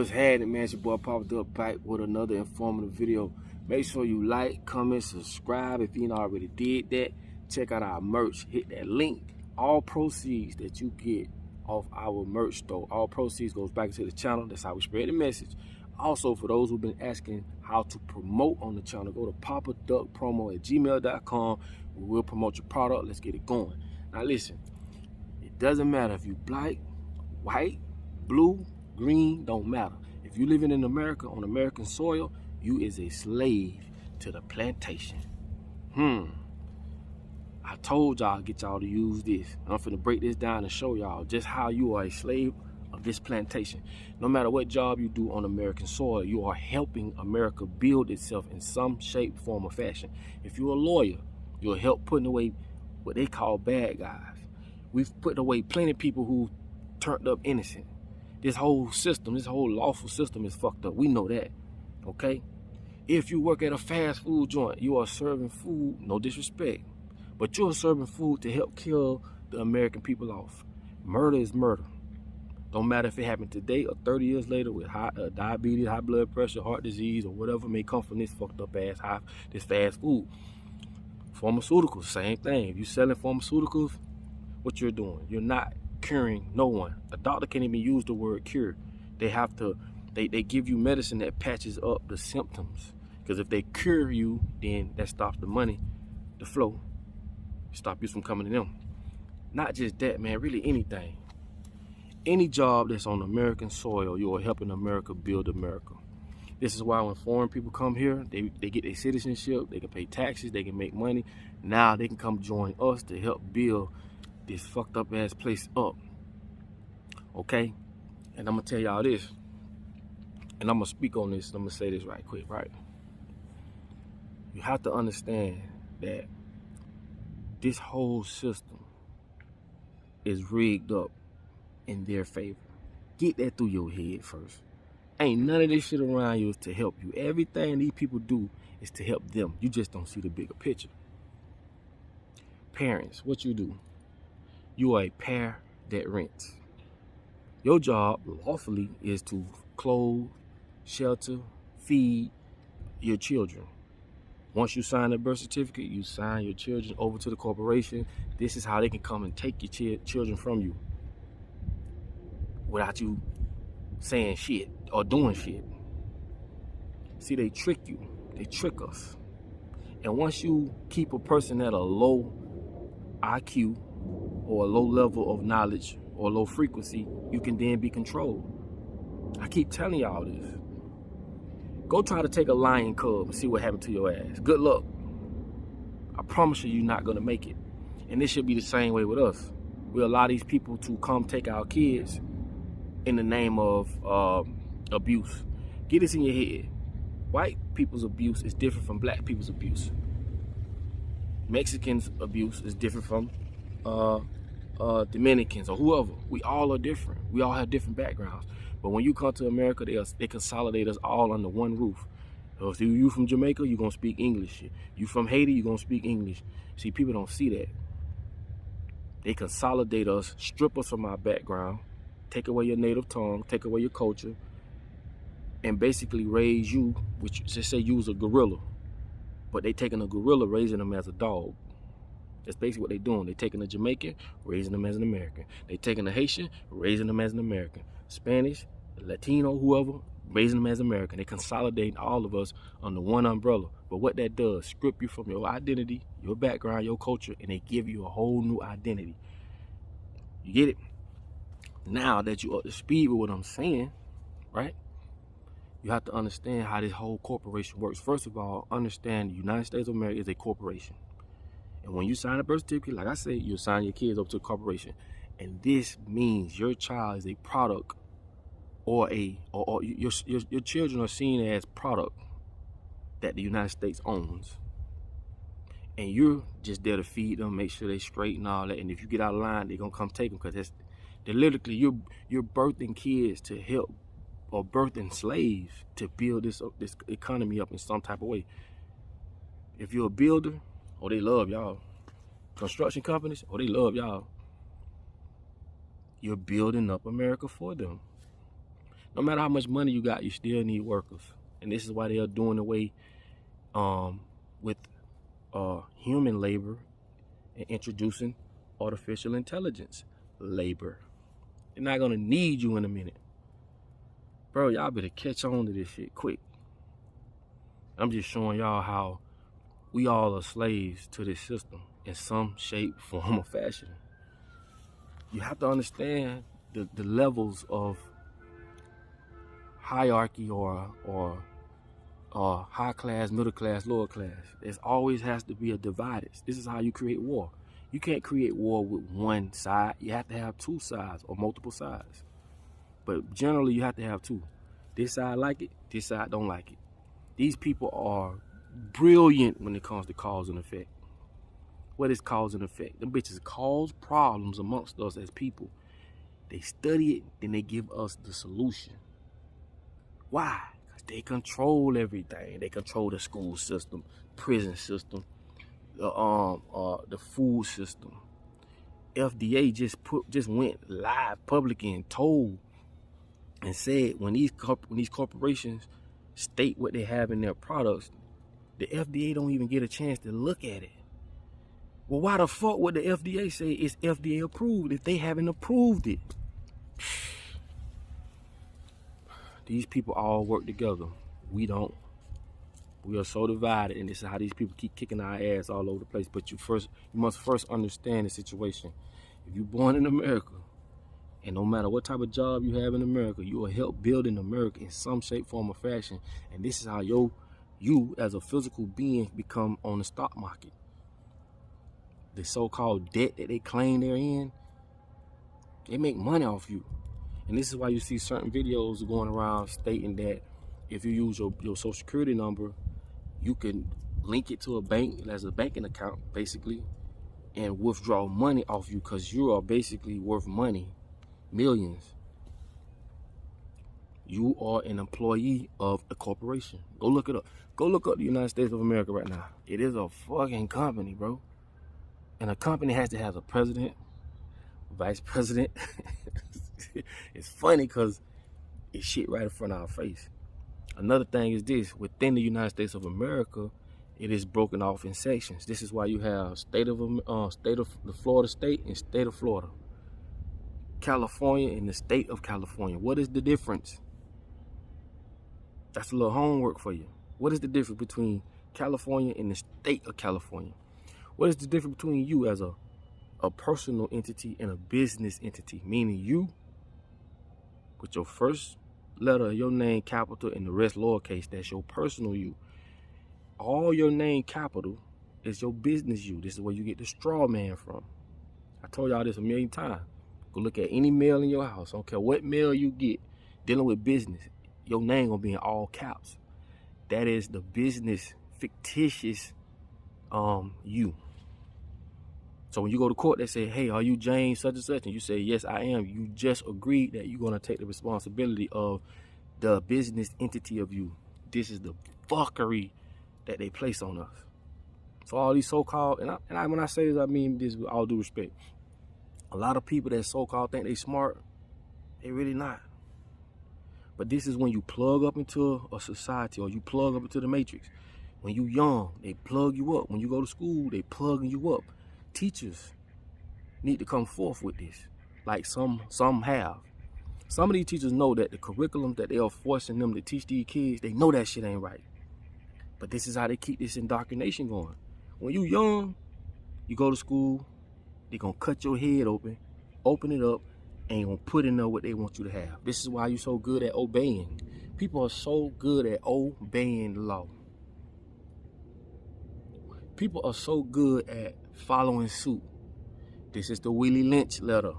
What's happening, man? It's your boy Papa Duck back with another informative video. Make sure you like, comment, subscribe if you ain't already did that. Check out our merch. Hit that link. All proceeds that you get off our merch store, all proceeds goes back into the channel. That's how we spread the message. Also, for those who've been asking how to promote on the channel, go to papaduckpromo@gmail.com. We will promote your product. Let's get it going. Now listen, it doesn't matter if you black, white, blue, green, don't matter. If you living in America on American soil, you is a slave to the plantation. I told y'all get y'all to use this. And I'm finna break this down and show y'all just how you are a slave of this plantation. No matter what job you do on American soil, you are helping America build itself in some shape, form, or fashion. If you're a lawyer, you'll help putting away what they call bad guys. We've put away plenty of people who turned up innocent. This whole system, this whole lawful system is fucked up. We know that, okay? If you work at a fast food joint, you are serving food, no disrespect, but you're serving food to help kill the American people off. Murder is murder. Don't matter if it happened today or 30 years later with diabetes, high blood pressure, heart disease, or whatever may come from this fucked up ass this fast food. Pharmaceuticals, same thing. If you're selling pharmaceuticals, what you're doing, you're not curing no one. A doctor can't even use the word cure. They have to, they give you medicine that patches up the symptoms. Because if they cure you, then that stops the money, the flow, stop you from coming to them. Not just that, man, really anything. Any job that's on American soil, you are helping America build America. This is why when foreign people come here, they get their citizenship, they can pay taxes, they can make money. Now they can come join us to help build this fucked up ass place up. Okay? And I'm gonna tell y'all this, and I'm gonna speak on this, and I'm gonna say this right quick, right? You have to understand that this whole system is rigged up in their favor. Get that through your head first. Ain't none of this shit around you is to help you. Everything these people do is to help them. You just don't see the bigger picture. Parents, what you do? You are a pair that rents. Your job, lawfully, is to clothe, shelter, feed your children. Once you sign a birth certificate, you sign your children over to the corporation. This is how they can come and take your children from you without you saying shit or doing shit. See, they trick you. They trick us. And once you keep a person at a low IQ or a low level of knowledge or low frequency, you can then be controlled. I keep telling y'all this. Go try to take a lion cub and see what happened to your ass. Good luck. I promise you, you're not gonna make it. And this should be the same way with us. We allow these people to come take our kids in the name of abuse. Get this in your head. White people's abuse is different from black people's abuse. Mexicans' abuse is different from Dominicans or whoever. We all are different. We all have different backgrounds. But when you come to America, they consolidate us all under one roof. So if you from Jamaica, you're gonna speak English. You from Haiti, you're gonna speak English. See, people don't see that. They consolidate us, strip us from our background, take away your native tongue, take away your culture, and basically raise you, which just say you was a gorilla. But they taking a gorilla, raising them as a dog. That's basically what they doing. They taking a Jamaican, raising them as an American. They taking a Haitian, raising them as an American. Spanish, Latino, whoever, raising them as American. They consolidate all of us under one umbrella. But what that does, strip you from your identity, your background, your culture, and they give you a whole new identity. You get it? Now that you're up to speed with what I'm saying, right? You have to understand how this whole corporation works. First of all, understand the United States of America is a corporation. And when you sign a birth certificate, like I said, you'll sign your kids up to a corporation. And this means your child is a product or your children are seen as product that the United States owns. And you're just there to feed them, make sure they straight and all that. And if you get out of line, they're going to come take them because they're literally, you're birthing kids to help or birthing slaves to build this economy up in some type of way. If you're a builder, oh, they love y'all. Construction companies, oh, they love y'all. You're building up America for them. No matter how much money you got, you still need workers. And this is why they are doing away with human labor and introducing artificial intelligence labor. They're not gonna need you in a minute. Bro, y'all better catch on to this shit quick. I'm just showing y'all how we all are slaves to this system in some shape, form, or fashion. You have to understand the levels of hierarchy or high class, middle class, lower class. There always has to be a divide. This is how you create war. You can't create war with one side. You have to have two sides or multiple sides. But generally, you have to have two. This side like it, this side don't like it. These people are brilliant when it comes to cause and effect. What is cause and effect? Them bitches cause problems amongst us as people. They study it, then they give us the solution. Why? Because they control everything. They control the school system, prison system, the food system. FDA just went live public and told and said when these corporations state what they have in their products, the FDA don't even get a chance to look at it. Well, why the fuck would the FDA say it's FDA approved if they haven't approved it? These people all work together. We don't. We are so divided, and this is how these people keep kicking our ass all over the place. But you must first understand the situation. If you're born in America, and no matter what type of job you have in America, you will help building America in some shape, form, or fashion. And this is how you as a physical being become on the stock market. The so-called debt that they claim they're in, they make money off you. And this is why you see certain videos going around stating that if you use your social security number, you can link it to a bank as a banking account, basically, and withdraw money off you because you are basically worth money, millions. You are an employee of a corporation. Go look it up. Go look up the United States of America right now. It is a fucking company, bro. And a company has to have a president, vice president. It's funny because it's shit right in front of our face. Another thing is this: within the United States of America, it is broken off in sections. This is why you have state of the Florida state and state of Florida, California and the state of California. What is the difference? That's a little homework for you. What is the difference between California and the state of California? What is the difference between you as a personal entity and a business entity? Meaning you, with your first letter of your name capital and the rest lowercase, that's your personal you. All your name capital is your business you. This is where you get the straw man from. I told y'all this a million times. Go look at any mail in your house. I don't care what mail you get dealing with business. Your name gonna be in all caps. That is the business fictitious you. So when you go to court, they say, hey, are you James such and such? And you say, yes, I am. You just agreed that you're going to take the responsibility of the business entity of you. This is the fuckery that they place on us. So all these so-called, and when I say this, I mean this with all due respect. A lot of people that so-called think they smart, they really not. But this is when you plug up into a society or you plug up into the matrix. When you young, they plug you up. When you go to school, they plugging you up. Teachers need to come forth with this, like some have. Some of these teachers know that the curriculum that they are forcing them to teach these kids, they know that shit ain't right. But this is how they keep this indoctrination going. When you young, you go to school, they're going to cut your head open it up, and going to put in there what they want you to have. This is why you're so good at obeying. People are so good at obeying the law. People are so good at following suit. This is the Willie Lynch letter.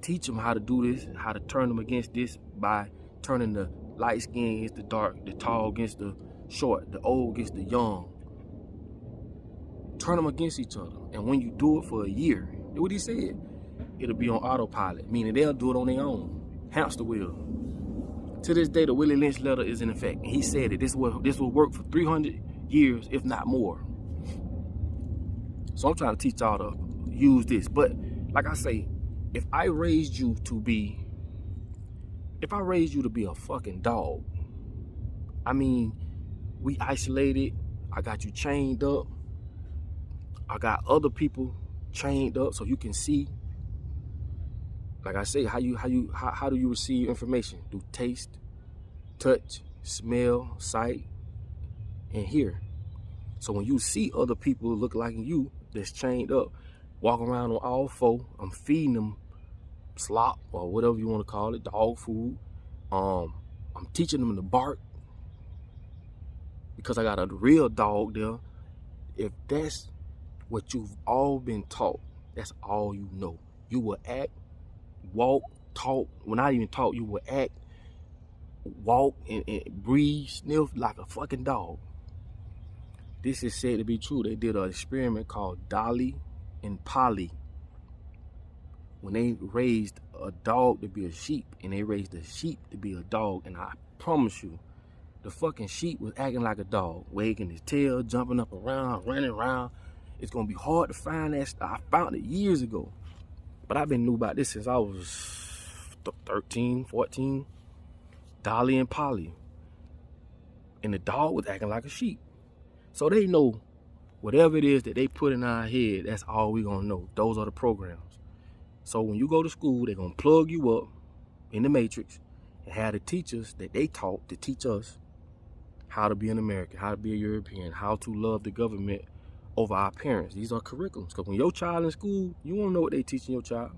Teach them how to do this, how to turn them against this by turning the light skin against the dark, the tall against the short, the old against the young. Turn them against each other. And when you do it for a year, what he said, it'll be on autopilot, meaning they'll do it on their own. Hamster wheel. To this day, the Willie Lynch letter is in effect. And he said it. This will work for 300 years, if not more. So I'm trying to teach y'all to use this. But like I say, if I raised you to be If I raised you to be a fucking dog, I mean, we isolated, I got you chained up, I got other people chained up so you can see. Like I say, how do you receive information? Through taste, touch, smell, sight, and hear. So when you see other people look like you that's chained up, walking around on all four, I'm feeding them slop or whatever you want to call it, dog food. I'm teaching them to bark because I got a real dog there. If that's what you've all been taught, that's all you know. You will act, walk, talk. Well, not even talk. You will act, walk, and breathe, sniff like a fucking dog. This is said to be true. They did an experiment called Dolly and Polly. When they raised a dog to be a sheep, and they raised a sheep to be a dog, and I promise you, the fucking sheep was acting like a dog, wagging his tail, jumping up around, running around. It's gonna be hard to find that stuff. I found it years ago, but I've been knew about this since I was 13, 14. Dolly and Polly, and the dog was acting like a sheep. So they know whatever it is that they put in our head, that's all we gonna know. Those are the programs. So when you go to school, they're gonna plug you up in the matrix and have the teachers that they taught to teach us how to be an American, how to be a European, how to love the government over our parents. These are curriculums. Because when your child in school, you won't know what they teaching your child.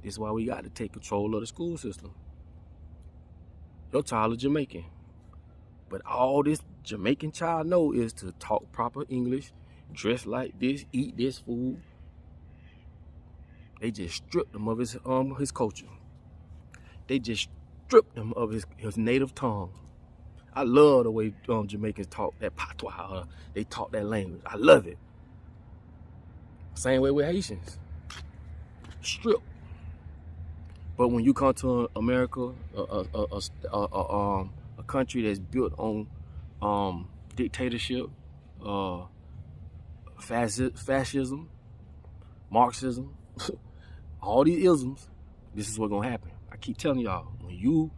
This is why we got to take control of the school system. Your child is Jamaican, but all this Jamaican child know is to talk proper English, dress like this, eat this food. They just stripped him of his culture. They just stripped him of his native tongue. I love the way Jamaicans talk that patois. They talk that language. I love it. Same way with Haitians. Stripped. But when you come to America, a country that's built on dictatorship, fascism, Marxism, all these isms, this is what's gonna happen. I keep telling y'all, when you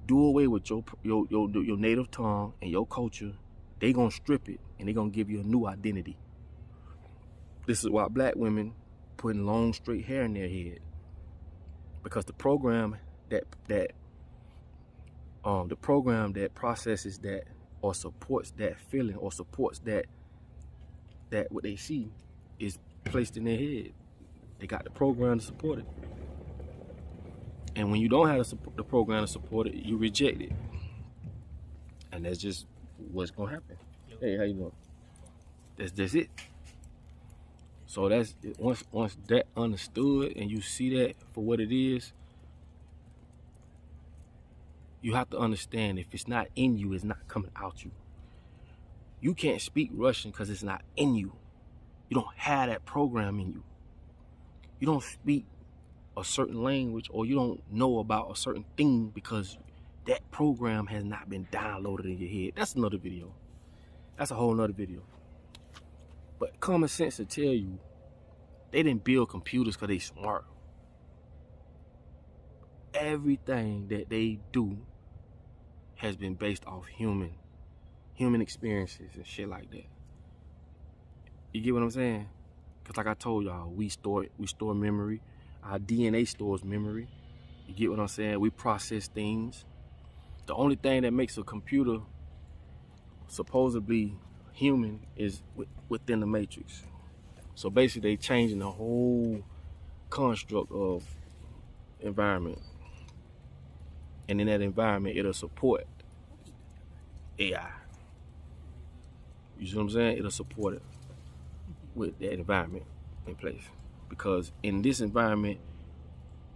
do away with your native tongue and your culture, they gonna strip it and they gonna give you a new identity. This is why black women putting long straight hair in their head, because the program that processes that or supports that feeling or supports that what they see is placed in their head. They got the program to support it. And when you don't have the program to support it, you reject it. And that's just what's gonna happen. Hey, how you doing? That's it. So that's once that understood and you see that for what it is, you have to understand if it's not in you, it's not coming out you. You can't speak Russian because it's not in you. You don't have that program in you. You don't speak a certain language or you don't know about a certain thing because that program has not been downloaded in your head. That's another video. That's a whole nother video. But common sense to tell you, they didn't build computers because they smart. Everything that they do has been based off human experiences and shit like that. You get what I'm saying? Because like I told y'all, we store memory. Our DNA stores memory. You get what I'm saying? We process things. The only thing that makes a computer supposedly human is within the matrix. So basically they changing the whole construct of environment. And in that environment, it'll support AI. You see what I'm saying? It'll support it with that environment in place. Because in this environment,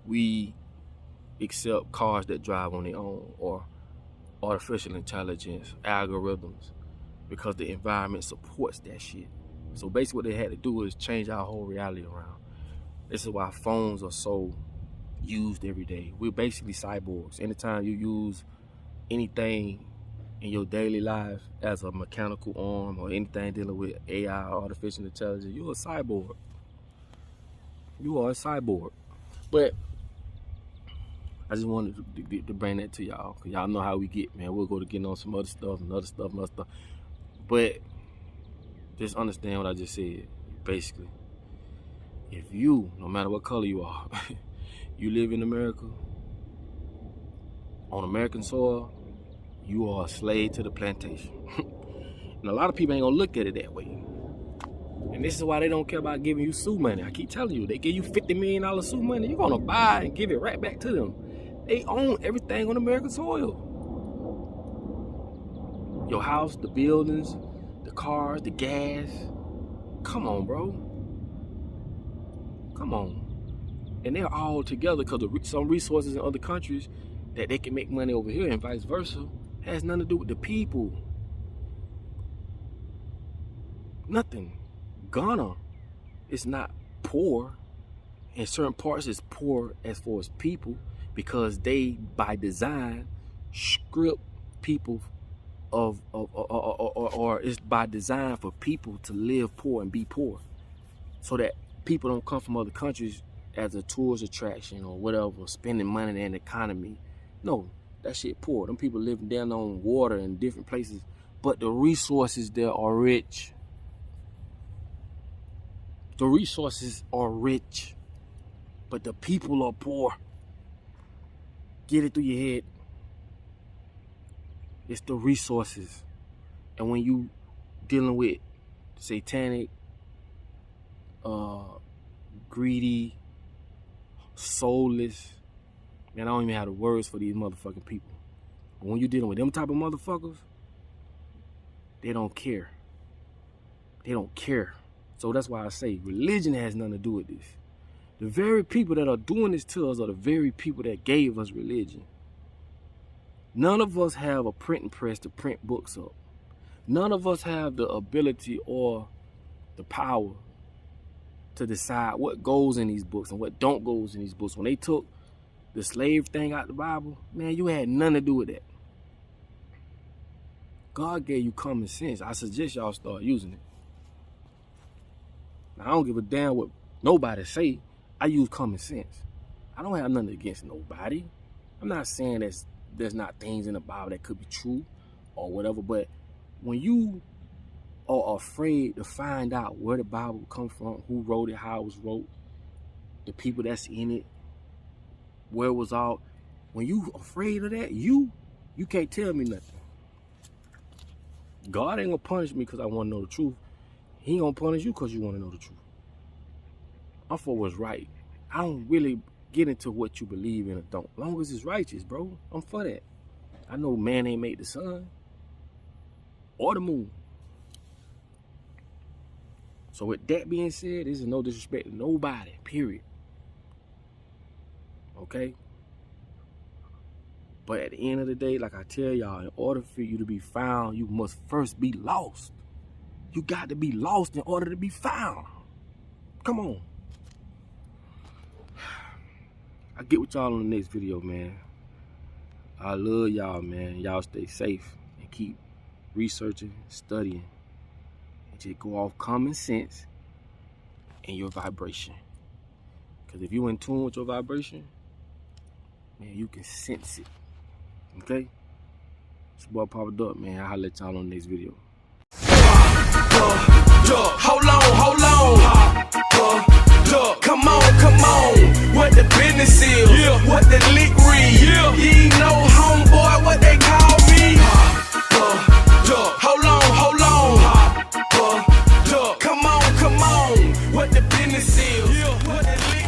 we accept cars that drive on their own or artificial intelligence, algorithms, because the environment supports that shit. So basically what they had to do is change our whole reality around. This is why phones are so used every day. We're basically cyborgs. Anytime you use anything in your daily life as a mechanical arm or anything dealing with AI or artificial intelligence, you're a cyborg. You are a cyborg. But I just wanted to bring that to y'all, because y'all know how we get, man. We'll go to getting on some other stuff and other stuff. But just understand what I just said, basically. If you, no matter what color you are, you live in America, on American soil, you are a slave to the plantation. And a lot of people ain't gonna look at it that way. And this is why they don't care about giving you sue money. I keep telling you, they give you $50 million sue money, you're gonna buy and give it right back to them. They own everything on American soil. Your house, the buildings, the cars, the gas. Come on, bro. Come on. And they're all together because some resources in other countries that they can make money over here and vice versa has nothing to do with the people. Nothing. Ghana is not poor. In certain parts, it's poor as far as people, because they, by design, script people or it's by design for people to live poor and be poor, so that people don't come from other countries as a tourist attraction or whatever, spending money in the economy. No, that shit poor. Them people living down on water in different places, but the resources there are rich. The resources are rich, but the people are poor. Get it through your head. It's the resources. And when you dealing with satanic, greedy, soulless, man, I don't even have the words for these motherfucking people. But when you're dealing with them type of motherfuckers, they don't care. They don't care. So that's why I say religion has nothing to do with this. The very people that are doing this to us are the very people that gave us religion. None of us have a printing press to print books up. None of us have the ability or the power to decide what goes in these books and what don't goes in these books. When they took the slave thing out the Bible, man, you had nothing to do with that. God gave you common sense. I suggest y'all start using it. Now, I don't give a damn what nobody say. I use common sense. I don't have nothing against nobody. I'm not saying there's not things in the Bible that could be true or whatever, but when you are afraid to find out where the Bible come from, who wrote it, how it was wrote, the people that's in it, where it was all, when you afraid of that, you can't tell me nothing. God ain't gonna punish me because I want to know the truth. He ain't gonna punish you because you want to know the truth. I'm for what's right. I don't really get into what you believe in or don't. As long as it's righteous, bro, I'm for that. I know man ain't made the sun or the moon. So with that being said, this is no disrespect to nobody, period. Okay? But at the end of the day, like I tell y'all, in order for you to be found, you must first be lost. You got to be lost in order to be found. Come on. I'll get with y'all on the next video, man. I love y'all, man. Y'all stay safe and keep researching, studying, and just go off common sense and your vibration. Because if you in tune with your vibration, man, you can sense it. Okay? It's your boy Papa Duck, man. I'll let y'all on the next video. Hold on. Come on. What the business is? Yeah. What the lick read? Yeah. You know, homeboy, what they call me? Hold on. Come on. What the business is? Yeah. What the lick